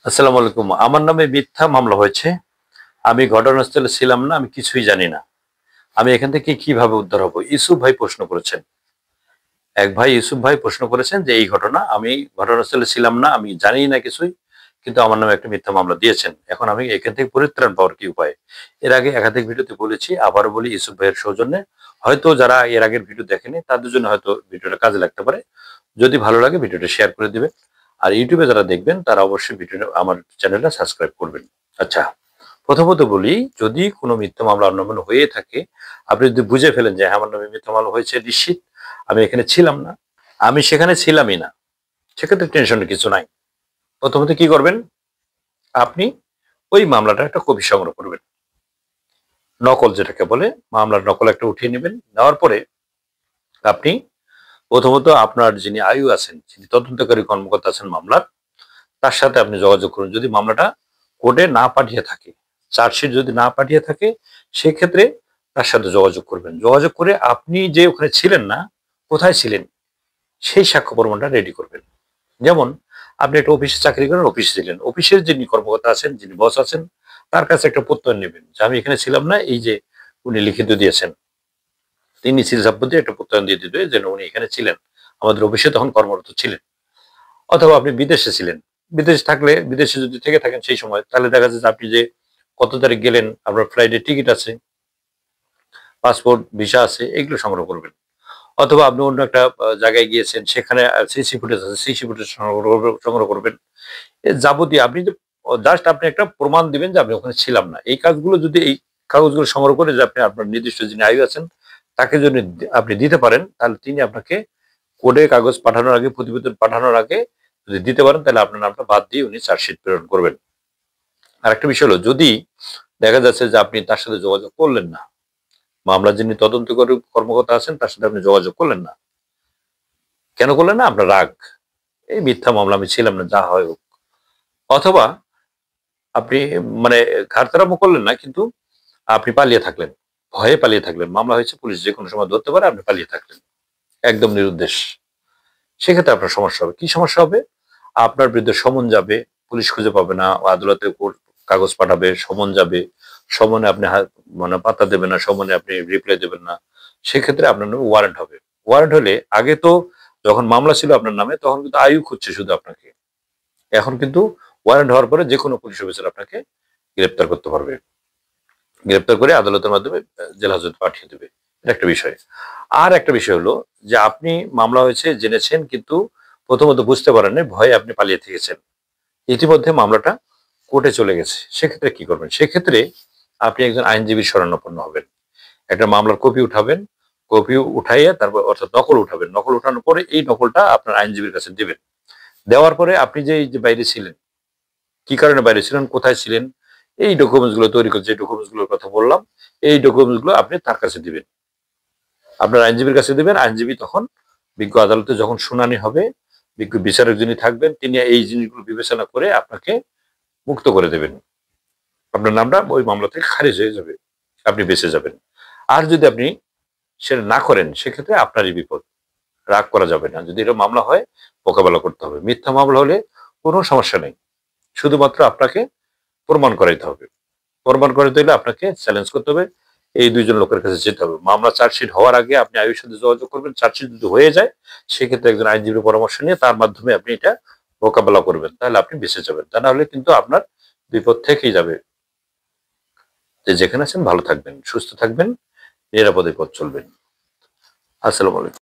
আসসালামু আলাইকুম। আমার নামে মিথ্যা মামলা হয়েছে। আমি ঘটনাস্থলে ছিলাম না, আমি কিছুই জানি না। আমি এখান থেকে কিভাবে উদ্ধার হব? ইউসুফ ভাই প্রশ্ন করেছেন। এক ভাই ইউসুফ ভাই প্রশ্ন করেছেন যে এই ঘটনা, আমি ঘটনাস্থলে ছিলাম না, আমি জানিই না কিছুই। কিন্তু আমার নামে একটা মিথ্যা মামলা দিয়েছেন। এখন আমি এখান থেকে পরিত্রাণ পাওয়ার কি উপায়? এর আগে একাধিক ভিডিওতে বলেছি, আবারও বলি ইউসুফ ভাইয়ের সৌজন্যে। হয়তো যারা এর আগের ভিডিও দেখেনি তাদের জন্য হয়তো ভিডিওটা কাজে লাগতে পারে। যদি ভালো লাগে ভিডিওটা শেয়ার করে দিবেন। আর ইউটিউবে যারা দেখবেন তারা অবশ্যই ভিডিওটা আমার চ্যানেলটা সাবস্ক্রাইব করবেন। আচ্ছা, প্রথমত বলি, যদি কোনো মিথ্যা মামলা আপনার নামে হয়ে থাকে, আপনি যদি বুঝে ফেলেন যে হ্যাঁ, আমার নামে মিথ্যা মামলা হয়েছে নিশ্চিত, আমি এখানে ছিলাম না, আমি সেখানে ছিলামই না, সেক্ষেত্রে টেনশনের কিছু নাই। প্রথমত কি করবেন? আপনি ওই মামলাটা একটা কপি সংগ্রহ করবেন। নকল যেটাকে বলে, মামলার নকল একটা উঠিয়ে নেবেন। নেওয়ার পরে আপনি প্রথমত আপনার যিনি আয়ু আছেন, যিনি তদন্তকারী কর্মকর্তা আছেন মামলার, তার সাথে আপনি যোগাযোগ করুন। যদি মামলাটা কোর্টে না পাঠিয়ে থাকে, চার্জশিট যদি না পাঠিয়ে থাকে, সেক্ষেত্রে তার সাথে যোগাযোগ করবেন। যোগাযোগ করে আপনি যে ওখানে ছিলেন না, কোথায় ছিলেন, সেই সাক্ষ্য প্রমাণটা রেডি করবেন। যেমন আপনি একটা অফিসে চাকরি করেন, অফিসে ছিলেন, অফিসের যিনি কর্মকর্তা আছেন, যিনি বস আছেন, তার কাছে একটা প্রত্যয় নেবেন যে আমি এখানে ছিলাম না, এই যে উনি লিখিত দিয়েছেন, তিনি সিল সাব্যতে একটা প্রত্যয়ন দিয়ে দিবে যেন উনি এখানে ছিলেন, আমাদের অফিসে তখন কর্মরত ছিলেন। অথবা আপনি বিদেশে ছিলেন, বিদেশে থাকলে, বিদেশে যদি থেকে থাকেন সেই সময়, তাহলে দেখা যায় যে আপনি যে কত তারিখ গেলেন, আপনার ফ্লাইটের টিকিট আছে, পাসপোর্ট, ভিসা আছে, এগুলো সংগ্রহ করবেন। অথবা আপনি অন্য একটা জায়গায় গিয়েছেন, সেখানে সিসি ফুটেজ আছে, সিসি ফুটেজ সংগ্রহ করবেন। এ যাবতীয় আপনি যে জাস্ট আপনি একটা প্রমাণ দিবেন যে আপনি ওখানে ছিলাম না। এই কাজগুলো যদি, এই কাগজগুলো সংগ্রহ করে যে আপনি আপনার নির্দিষ্ট যিনি আয়ু আছেন, তাকে যদি আপনি দিতে পারেন, তাহলে তিনি আপনাকে কোর্টে কাগজ পাঠানোর আগে, প্রতিবেদন পাঠানোর আগে যদি দিতে পারেন, তাহলে আপনার নামটা বাদ দিয়ে উনি চার্জশিট প্রেরণ করবেন। আরেকটা বিষয় হলো, যদি দেখা যাচ্ছে যে আপনি তার সাথে যোগাযোগ করলেন না, মামলার যিনি তদন্তকারী কর্মকর্তা আছেন তার সাথে আপনি যোগাযোগ করলেন না, কেন করলেন না? আপনার রাগ, এই মিথ্যা মামলা, আমি ছিলাম না, যা হয় হোক। অথবা আপনি মানে ঘাড়তাড়ামো করলেন না, কিন্তু আপনি পালিয়ে থাকলেন, ভয়ে পালিয়ে থাকলেন, মামলা হয়েছে, পুলিশ যে কোনো সময় ধরতে পারে, আপনি পালিয়ে থাকলেন একদম নিরুদ্দেশ। সেক্ষেত্রে আপনার সমস্যা হবে। কি সমস্যা হবে? আপনার বিরুদ্ধে সমন যাবে, পুলিশ খুঁজে পাবে না, আদালতে কোর্ট কাগজ পাঠাবে, সমন যাবে, সমনে আপনি মানে পাত্তা দেবেন না, সমনে আপনি রিপ্লাই দেবেন না। সেক্ষেত্রে আপনার নামে ওয়ারেন্ট হবে। ওয়ারেন্ট হলে, আগে তো যখন মামলা ছিল আপনার নামে, তখন কিন্তু আয়ু খুঁজছে শুধু আপনাকে। এখন কিন্তু ওয়ারেন্ট হওয়ার পরে যে কোনো পুলিশ অফিসার আপনাকে গ্রেপ্তার করতে পারবে। গ্রেপ্তার করে আদালতের মাধ্যমে জেল হাজতে পাঠিয়ে দেবে। এটা একটা বিষয়। আর একটা বিষয় হলো যে আপনি মামলা হয়েছে জেনেছেন, কিন্তু প্রথমত বুঝতে পারেন নাই, ভয়ে আপনি পালিয়ে থেকেছেন। ইতিমধ্যে মামলাটা কোর্টে চলে গেছে। সেক্ষেত্রে কি করবেন? সেক্ষেত্রে আপনি একজন আইনজীবীর শরণাপন্ন হবেন। একটা মামলার কপি উঠাবেন, কপি উঠাইয়া তারপর, অর্থাৎ নকল উঠাবেন। নকল উঠানোর পরে এই নকলটা আপনার আইনজীবীর কাছে দিবেন। দেওয়ার পরে আপনি যে এই যে বাইরে ছিলেন, কি কারণে বাইরে ছিলেন, কোথায় ছিলেন, এই ডকুমেন্টস গুলো তৈরি করে, যে ডকুমেন্টস গুলোর কথা বললাম, এই ডকুমেন্টস গুলো আপনি তার কাছে দিবেন, আপনার আইনজীবীর কাছে দিবেন। আইনজীবী তখন বিজ্ঞ আদালতে যখন শুনানি হবে, বিজ্ঞ বিচারক যিনি থাকবেন, তিনি এই জিনিসগুলো বিবেচনা করে আপনাকে মুক্ত করে দেবেন। আপনার নামটা ওই মামলা থেকে খারিজ হয়ে যাবে, আপনি বেঁচে যাবেন। আর যদি আপনি সেটা না করেন, সেক্ষেত্রে আপনারই বিপদ। রাগ করা যাবে না। যদি এটা মামলা হয়, মোকাবেলা করতে হবে। মিথ্যা মামলা হলে কোনো সমস্যা নেই, শুধুমাত্র আপনাকে প্রমাণ করাইতে হবে। প্রমাণ করাইতে হলে আপনাকে চ্যালেঞ্জ করতে হবে, এই দুইজন লোকের কাছে যেতে হবে। মামলা চার্জশিট হওয়ার আগে আপনি আইয়ুর সাথে যোগাযোগ করবেন। চার্জশিট যদি হয়ে যায়, সেক্ষেত্রে একজন আইনজীবীর পরামর্শ নিয়ে তার মাধ্যমে আপনি এটা মোকাবেলা করবেন, তাহলে আপনি বেঁচে যাবেন। তা না হলে কিন্তু আপনার বিপদ থেকেই যাবে। যে যেখানে আছেন ভালো থাকবেন, সুস্থ থাকবেন, নিরাপদে পথ চলবেন। আসসালামু আলাইকুম।